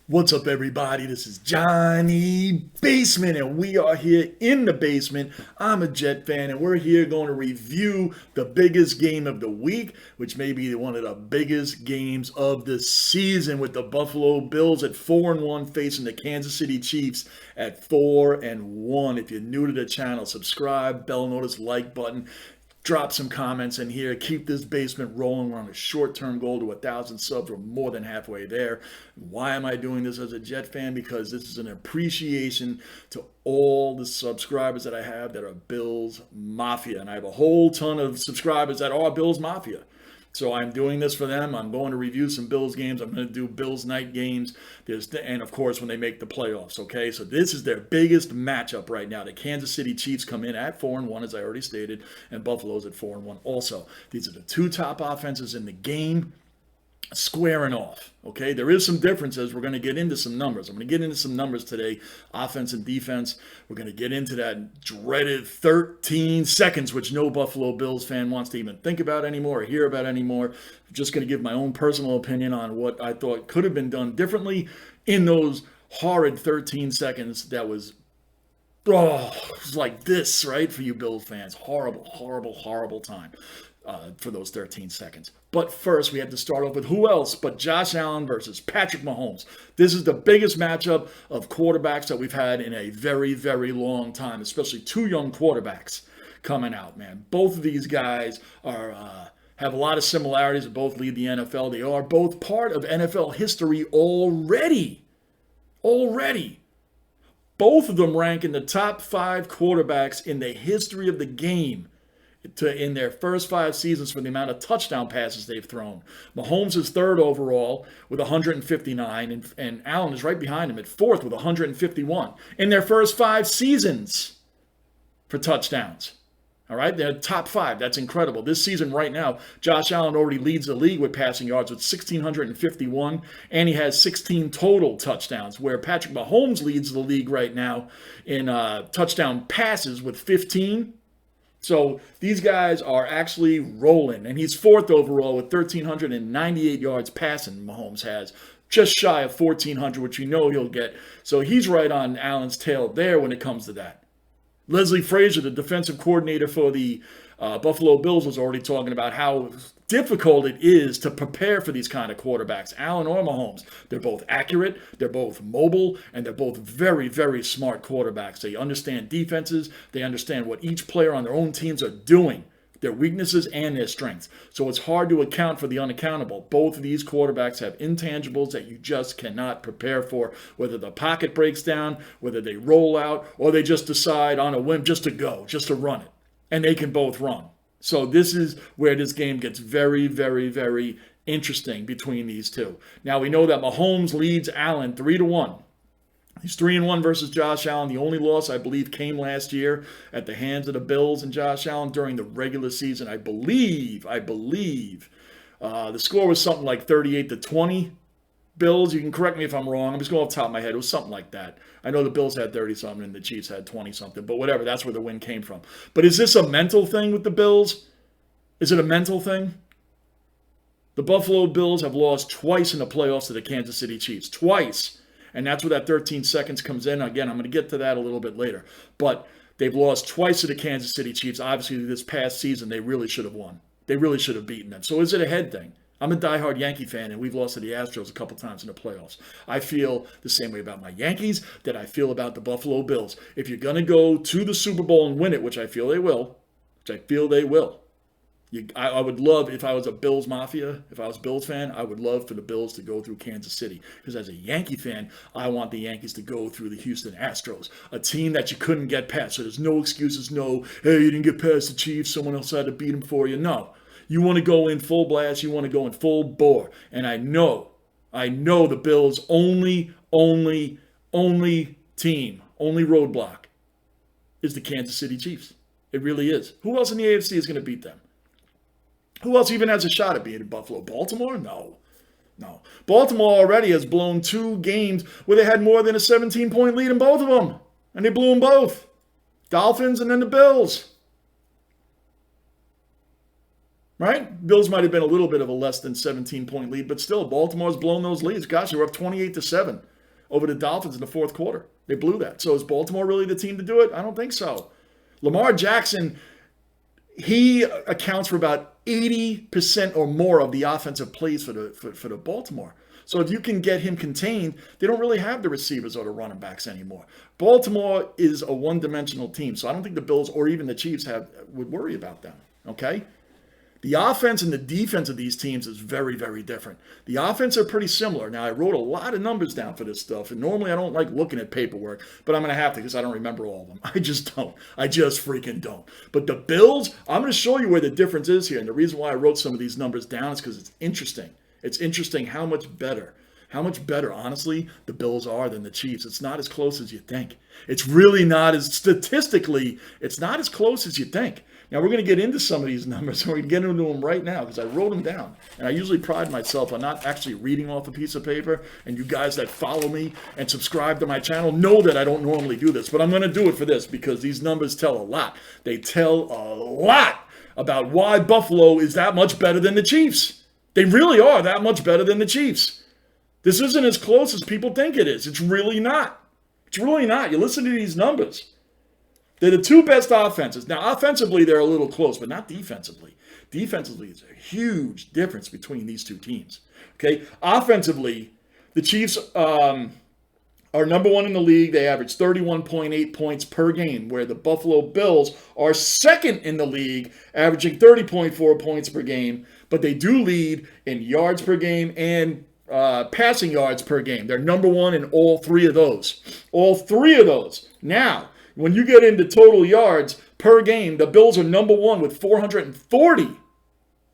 What's up, everybody? This is Johnny Basement, and we are here in the basement. I'm a Jet fan, and we're here going to review the biggest game of the week, which may be one of the biggest games of the season, with the Buffalo Bills at 4-1 facing the Kansas City Chiefs at 4-1. If you're new to the channel, subscribe, bell notice, like button. Drop some comments in here. Keep this basement rolling. We're on a short-term goal to 1,000 subs. We're more than halfway there. Why am I doing this as a Jet fan? Because this is an appreciation to all the subscribers that I have that are Bills Mafia. And I have a whole ton of subscribers that are Bills Mafia. So I'm doing this for them. I'm going to review some Bills games. I'm going to do Bills night games. And of course, when they make the playoffs, okay? So this is their biggest matchup right now. The Kansas City Chiefs come in at 4-1, as I already stated, and Buffalo's at 4-1 also. These are the two top offenses in the game, squaring off. Okay, there is some differences. We're going to get into some numbers. I'm going to get into some numbers today, offense and defense. We're going to get into that dreaded 13 seconds, which no Buffalo Bills fan wants to even think about anymore or hear about anymore. I'm just going to give my own personal opinion on what I thought could have been done differently in those horrid 13 seconds. That was, it was like this, right, for you Bills fans. Horrible, horrible, horrible time. For those 13 seconds. But first, we have to start off with who else but Josh Allen versus Patrick Mahomes. This is the biggest matchup of quarterbacks that we've had in a very, very long time, especially two young quarterbacks coming out, man. Both of these guys have a lot of similarities. They both lead the NFL. They are both part of NFL history already. Both of them rank in the top 5 quarterbacks in the history of the game in their first 5 seasons for the amount of touchdown passes they've thrown. Mahomes is 3rd overall with 159, and Allen is right behind him at 4th with 151 in their first 5 seasons for touchdowns. All right, they're top 5. That's incredible. This season right now, Josh Allen already leads the league with passing yards with 1,651, and he has 16 total touchdowns, where Patrick Mahomes leads the league right now in touchdown passes with 15. So these guys are actually rolling. And he's 4th overall with 1,398 yards passing, Mahomes has. Just shy of 1,400, which you know he'll get. So he's right on Allen's tail there when it comes to that. Leslie Frazier, the defensive coordinator for the Buffalo Bills, was already talking about how difficult it is to prepare for these kind of quarterbacks, Allen or Mahomes. They're both accurate, they're both mobile, and they're both very, very smart quarterbacks. They understand defenses, they understand what each player on their own teams are doing, their weaknesses and their strengths. So it's hard to account for the unaccountable. Both of these quarterbacks have intangibles that you just cannot prepare for, whether the pocket breaks down, whether they roll out, or they just decide on a whim just to go, just to run it. And they can both run. So this is where this game gets very, very, very interesting between these two. Now we know that Mahomes leads Allen 3-1. He's 3-1 versus Josh Allen. The only loss, I believe, came last year at the hands of the Bills and Josh Allen during the regular season. I believe the score was something like 38-20. Bills, you can correct me if I'm wrong. I'm just going off the top of my head. It was something like that. I know the Bills had 30-something and the Chiefs had 20-something, but whatever. That's where the win came from. But is this a mental thing with the Bills? Is it a mental thing? The Buffalo Bills have lost twice in the playoffs to the Kansas City Chiefs. Twice. And that's where that 13 seconds comes in. Again, I'm going to get to that a little bit later. But they've lost twice to the Kansas City Chiefs. Obviously, this past season, they really should have won. They really should have beaten them. So is it a head thing? I'm a diehard Yankee fan, and we've lost to the Astros a couple times in the playoffs. I feel the same way about my Yankees that I feel about the Buffalo Bills. If you're going to go to the Super Bowl and win it, which I feel they will, I would love, if I was a Bills Mafia, if I was a Bills fan, I would love for the Bills to go through Kansas City. Because as a Yankee fan, I want the Yankees to go through the Houston Astros, a team that you couldn't get past. So there's no excuses, no, hey, you didn't get past the Chiefs, someone else had to beat them for you. No. You want to go in full blast. You want to go in full bore. And I know the Bills' only team, only roadblock is the Kansas City Chiefs. It really is. Who else in the AFC is going to beat them? Who else even has a shot at beating Buffalo? Baltimore? No. Baltimore already has blown 2 games where they had more than a 17-point lead in both of them. And they blew them both. Dolphins and then the Bills. Right? Bills might have been a little bit of a less than 17-point lead, but still, Baltimore's blown those leads. Gosh, they were up 28-7. over the Dolphins in the fourth quarter. They blew that. So is Baltimore really the team to do it? I don't think so. Lamar Jackson, he accounts for about 80% or more of the offensive plays for the Baltimore. So if you can get him contained, they don't really have the receivers or the running backs anymore. Baltimore is a one-dimensional team, so I don't think the Bills or even the Chiefs would worry about them, okay? The offense and the defense of these teams is very, very different. The offense are pretty similar. Now, I wrote a lot of numbers down for this stuff, and normally I don't like looking at paperwork, but I'm going to have to because I don't remember all of them. I just don't. I just freaking don't. But the Bills, I'm going to show you where the difference is here, and the reason why I wrote some of these numbers down is because it's interesting. It's interesting how much better, honestly, the Bills are than the Chiefs. It's not as close as you think. It's really not statistically, it's not as close as you think. Now, we're going to get into some of these numbers, and we're going to get into them right now because I wrote them down. And I usually pride myself on not actually reading off a piece of paper. And you guys that follow me and subscribe to my channel know that I don't normally do this. But I'm going to do it for this because these numbers tell a lot. They tell a lot about why Buffalo is that much better than the Chiefs. They really are that much better than the Chiefs. This isn't as close as people think it is. It's really not. It's really not. You listen to these numbers. They're the two best offenses. Now, offensively, they're a little close, but not defensively. Defensively, there's a huge difference between these two teams. Okay, offensively, the Chiefs are number one in the league. They average 31.8 points per game, where the Buffalo Bills are second in the league, averaging 30.4 points per game. But they do lead in yards per game and passing yards per game. They're number one in all three of those. All three of those. Now, when you get into total yards per game, the Bills are number one with 440,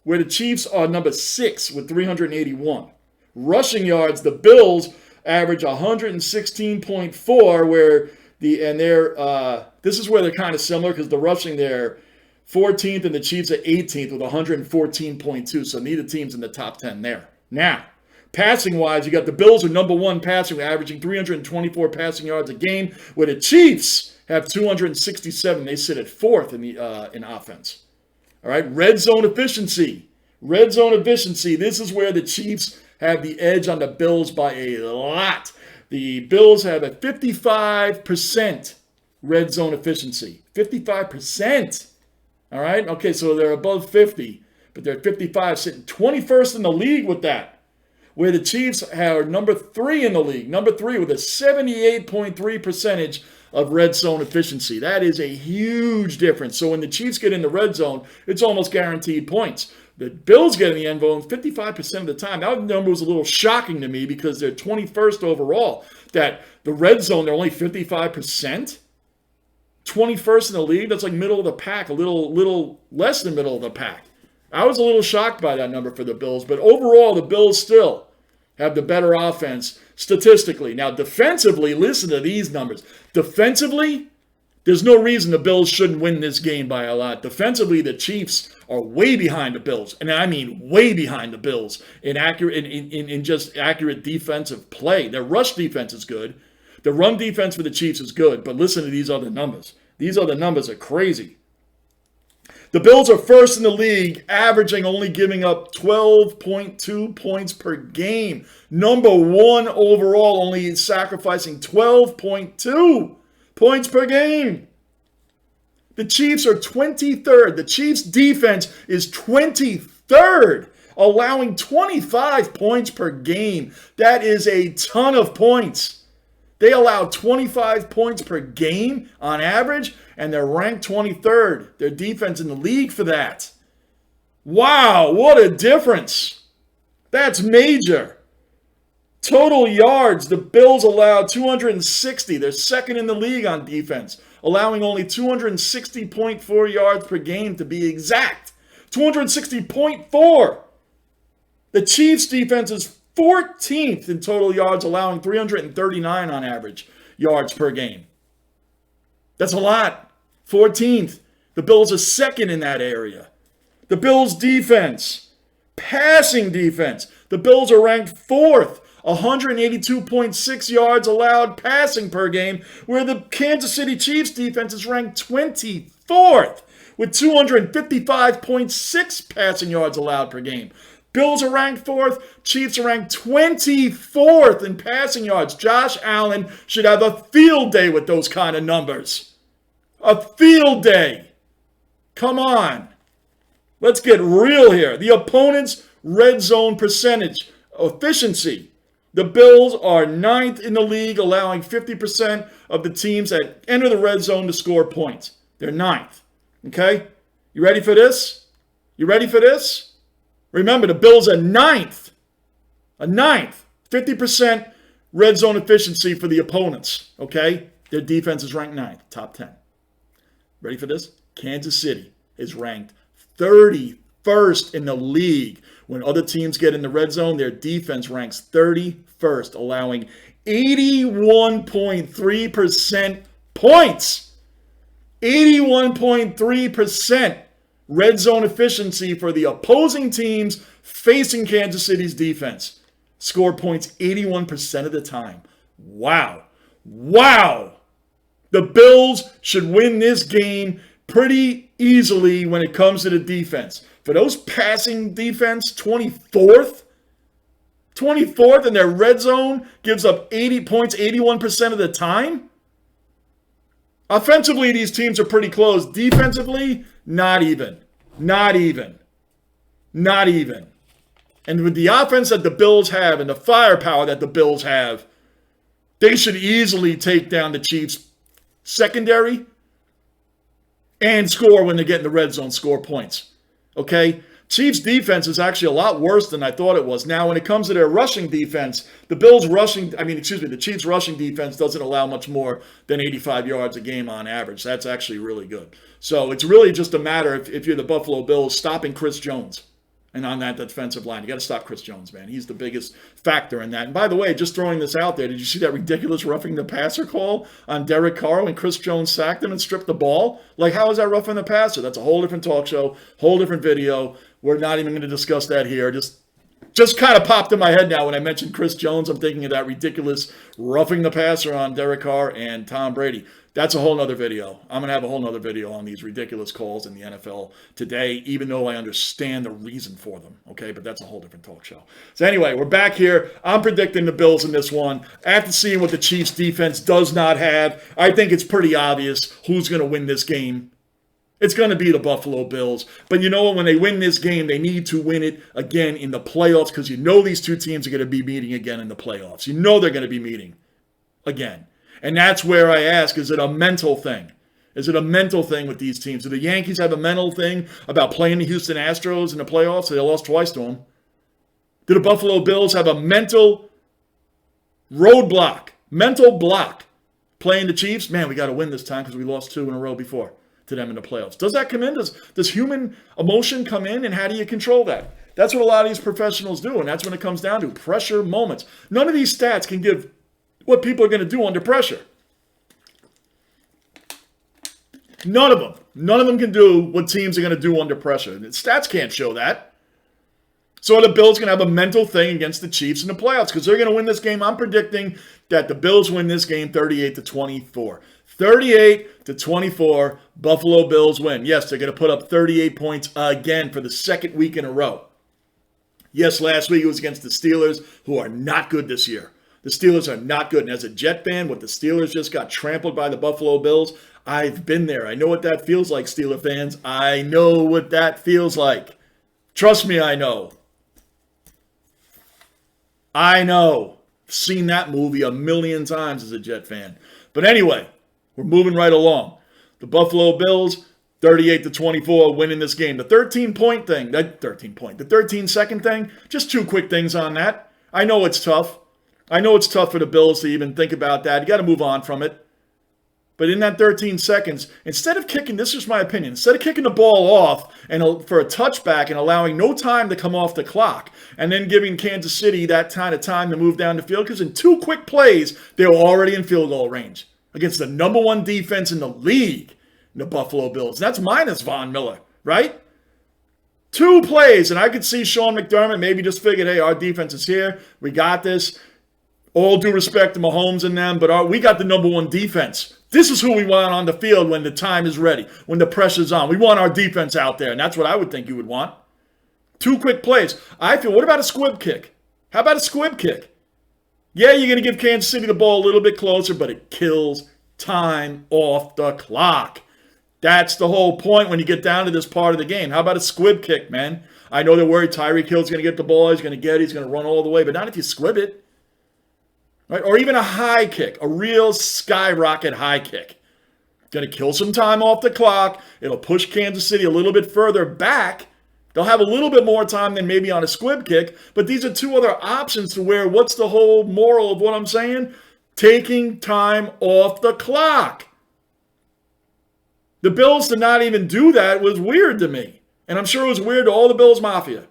where the Chiefs are number 6 with 381. Rushing yards, the Bills average 116.4, where this is where they're kind of similar because the rushing they're 14th and the Chiefs are 18th with 114.2. So neither team's in the top 10 there. Now, passing-wise, you got the Bills are number one passing, averaging 324 passing yards a game, where the Chiefs have 267. They sit at 4th in offense. All right, red zone efficiency. Red zone efficiency. This is where the Chiefs have the edge on the Bills by a lot. The Bills have a 55% red zone efficiency. 55%. All right, okay, so they're above 50, but they're at 55, sitting 21st in the league with that. Where the Chiefs are number 3 in the league, number 3 with a 78.3 percentage of red zone efficiency. That is a huge difference. So when the Chiefs get in the red zone, it's almost guaranteed points. The Bills get in the end zone 55% of the time. That number was a little shocking to me because they're 21st overall. That the red zone, they're only 55%. 21st in the league, that's like middle of the pack, a little less than middle of the pack. I was a little shocked by that number for the Bills, but overall, the Bills still have the better offense statistically. Now, defensively, listen to these numbers. Defensively, there's no reason the Bills shouldn't win this game by a lot. Defensively, the Chiefs are way behind the Bills, and I mean way behind the Bills in just accurate defensive play. Their rush defense is good. The run defense for the Chiefs is good, but listen to these other numbers. These other numbers are crazy. The Bills are first in the league, averaging only giving up 12.2 points per game. Number 1 overall, only sacrificing 12.2 points per game. The Chiefs are 23rd. The Chiefs' defense is 23rd, allowing 25 points per game. That is a ton of points. They allow 25 points per game on average, and they're ranked 23rd. Their defense in the league for that. Wow, what a difference. That's major. Total yards, the Bills allow 260. They're second in the league on defense, allowing only 260.4 yards per game to be exact. 260.4. The Chiefs' defense is 14th in total yards, allowing 339 on average yards per game. That's a lot. 14th. The Bills are second in that area. The Bills' defense, passing defense, the Bills are ranked 4th, 182.6 yards allowed passing per game, where the Kansas City Chiefs defense is ranked 24th with 255.6 passing yards allowed per game. Bills are ranked 4th. Chiefs are ranked 24th in passing yards. Josh Allen should have a field day with those kind of numbers. A field day. Come on. Let's get real here. The opponent's red zone percentage, efficiency. The Bills are 9th in the league, allowing 50% of the teams that enter the red zone to score points. They're 9th. Okay? You ready for this? You ready for this? Remember, the Bills are 9th. A 9th. 50% red zone efficiency for the opponents. Okay? Their defense is ranked 9th. Top 10. Ready for this? Kansas City is ranked 31st in the league. When other teams get in the red zone, their defense ranks 31st, allowing 81.3% points. 81.3% red zone efficiency for the opposing teams facing Kansas City's defense. Score points 81% of the time. Wow. Wow. The Bills should win this game pretty easily when it comes to the defense. For those passing defense, 24th? 24th in their red zone gives up 80 points 81% of the time? Offensively, these teams are pretty close. Defensively, not even. Not even. Not even. And with the offense that the Bills have and the firepower that the Bills have, they should easily take down the Chiefs' secondary and score when they get in the red zone, score points. Okay? Chiefs' defense is actually a lot worse than I thought it was. Now, when it comes to their rushing defense, the Chiefs' rushing defense doesn't allow much more than 85 yards a game on average. That's actually really good. So it's really just a matter, if you're the Buffalo Bills, stopping Chris Jones. And on that defensive line, you got to stop Chris Jones, man. He's the biggest factor in that. And by the way, just throwing this out there, did you see that ridiculous roughing the passer call on Derek Carr when Chris Jones sacked him and stripped the ball? Like, how is that roughing the passer? That's a whole different talk show, whole different video. We're not even going to discuss that here. Just kind of popped in my head now when I mentioned Chris Jones. I'm thinking of that ridiculous roughing the passer on Derek Carr and Tom Brady. That's a whole nother video. I'm going to have a whole nother video on these ridiculous calls in the NFL today, even though I understand the reason for them. Okay, but that's a whole different talk show. So anyway, we're back here. I'm predicting the Bills in this one. After seeing what the Chiefs defense does not have, I think it's pretty obvious who's going to win this game. It's going to be the Buffalo Bills. But you know what? When they win this game, they need to win it again in the playoffs, because you know these two teams are going to be meeting again in the playoffs. You know they're going to be meeting again. And that's where I ask, is it a mental thing? Is it a mental thing with these teams? Do the Yankees have a mental thing about playing the Houston Astros in the playoffs? They lost twice to them. Do the Buffalo Bills have a mental roadblock, mental block playing the Chiefs? Man, we got to win this time because we lost 2 in a row before to them in the playoffs. Does that come in? Does human emotion come in, and how do you control that? That's what a lot of these professionals do, and that's when it comes down to pressure moments. None of these stats can give what people are going to do under pressure. None of them. None of them can do what teams are going to do under pressure. The stats can't show that. So are the Bills going to have a mental thing against the Chiefs in the playoffs? Because they're going to win this game. I'm predicting that the Bills win this game 38-24. 38-24, Buffalo Bills win. Yes, they're going to put up 38 points again for the second week in a row. Yes, last week it was against the Steelers, who are not good this year. The Steelers are not good. And as a Jet fan, what the Steelers just got trampled by the Buffalo Bills, I've been there. I know what that feels like, Steeler fans. I know what that feels like. Trust me, I know. I know. I've seen that movie a million times as a Jet fan. But anyway, we're moving right along. The Buffalo Bills, 38-24, winning this game. The 13-point thing, the 13-second thing, just 2 quick things on that. I know it's tough. I know it's tough for the Bills to even think about that. You got to move on from it. But in that 13 seconds, instead of kicking, this is my opinion, instead of kicking the ball off and for a touchback and allowing no time to come off the clock, and then giving Kansas City that kind of time to move down the field, because in 2 quick plays, they were already in field goal range against the number 1 defense in the league, the Buffalo Bills. That's minus Von Miller, right? 2 plays, and I could see Sean McDermott maybe just figured, hey, our defense is here. We got this. All due respect to Mahomes and them, but we got the number 1 defense. This is who we want on the field when the time is ready, when the pressure's on. We want our defense out there, and that's what I would think you would want. 2 quick plays. I feel, what about a squib kick? How about a squib kick? Yeah, you're going to give Kansas City the ball a little bit closer, but it kills time off the clock. That's the whole point when you get down to this part of the game. How about a squib kick, man? I know they're worried Tyreek Hill's going to get the ball. He's going to get it. He's going to run all the way. But not if you squib it. Right? Or even a high kick. A real skyrocket high kick. Going to kill some time off the clock. It'll push Kansas City a little bit further back. They'll have a little bit more time than maybe on a squib kick. But these are 2 other options to where, what's the whole moral of what I'm saying? Taking time off the clock. The Bills to not even do that was weird to me. And I'm sure it was weird to all the Bills Mafia.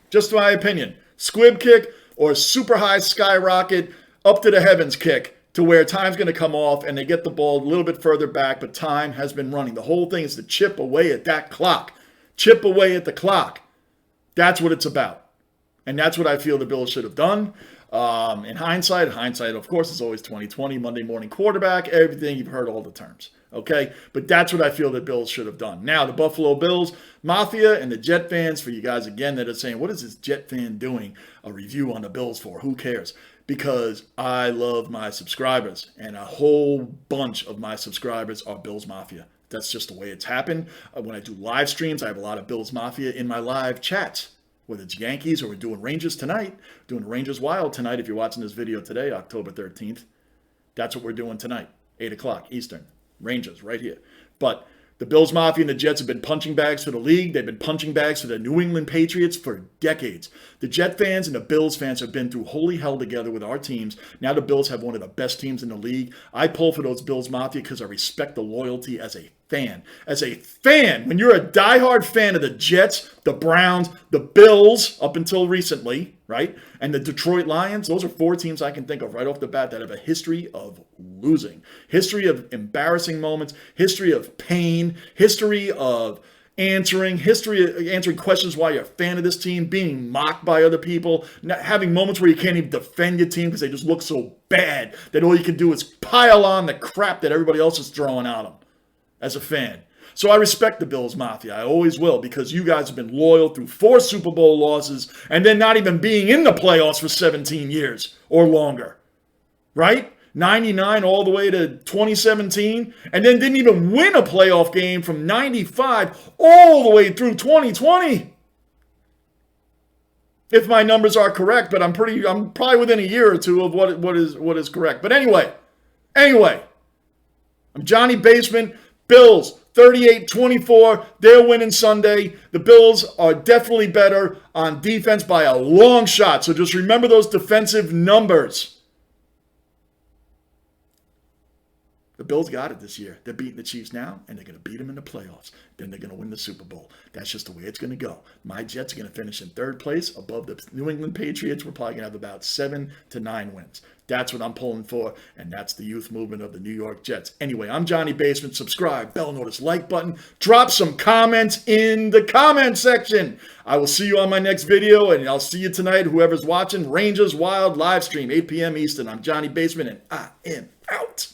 Just my opinion. Squib kick or super high skyrocket up to the heavens kick to where time's going to come off and they get the ball a little bit further back, but time has been running. The whole thing is to chip away at that clock. Chip away at the clock. That's what it's about. And that's what I feel the Bills should have done. In hindsight, of course, is always 2020, Monday morning quarterback, everything. You've heard all the terms. Okay? But that's what I feel the Bills should have done. Now, the Buffalo Bills Mafia and the Jet fans, for you guys, again, that are saying, what is this Jet fan doing a review on the Bills for? Who cares? Because I love my subscribers, and a whole bunch of my subscribers are Bills Mafia. That's just the way it's happened. When I do live streams, I have a lot of Bills Mafia in my live chats. Whether it's Yankees or we're doing Rangers tonight, doing Rangers Wild tonight, if you're watching this video today, October 13th, that's what we're doing tonight, 8 o'clock Eastern. Rangers right here. But the Bills Mafia and the Jets have been punching bags for the league. They've been punching bags for the New England Patriots for decades. The Jet fans and the Bills fans have been through holy hell together with our teams. Now the Bills have one of the best teams in the league. I pull for those Bills Mafia because I respect the loyalty as a fan. As a fan, when you're a diehard fan of the Jets, the Browns, the Bills, up until recently, right? And the Detroit Lions, those are 4 teams I can think of right off the bat that have a history of losing, history of embarrassing moments, history of pain, history of answering questions why you're a fan of this team, being mocked by other people, having moments where you can't even defend your team because they just look so bad that all you can do is pile on the crap that everybody else is throwing at them as a fan. So I respect the Bills Mafia. I always will, because you guys have been loyal through 4 Super Bowl losses and then not even being in the playoffs for 17 years or longer. Right? 99 all the way to 2017, and then didn't even win a playoff game from 95 all the way through 2020. If my numbers are correct, but I'm probably within a year or 2 of what is correct. But anyway, I'm Johnny Basement. Bills 38-24. They're winning Sunday. The Bills are definitely better on defense by a long shot. So just remember those defensive numbers. The Bills got it this year. They're beating the Chiefs now, and they're going to beat them in the playoffs. Then they're going to win the Super Bowl. That's just the way it's going to go. My Jets are going to finish in 3rd place above the New England Patriots. We're probably going to have about 7 to 9 wins. That's what I'm pulling for, and that's the youth movement of the New York Jets. Anyway, I'm Johnny Basement. Subscribe, bell notice, like button. Drop some comments in the comment section. I will see you on my next video, and I'll see you tonight, whoever's watching. Rangers Wild live stream, 8 p.m. Eastern. I'm Johnny Basement, and I am out.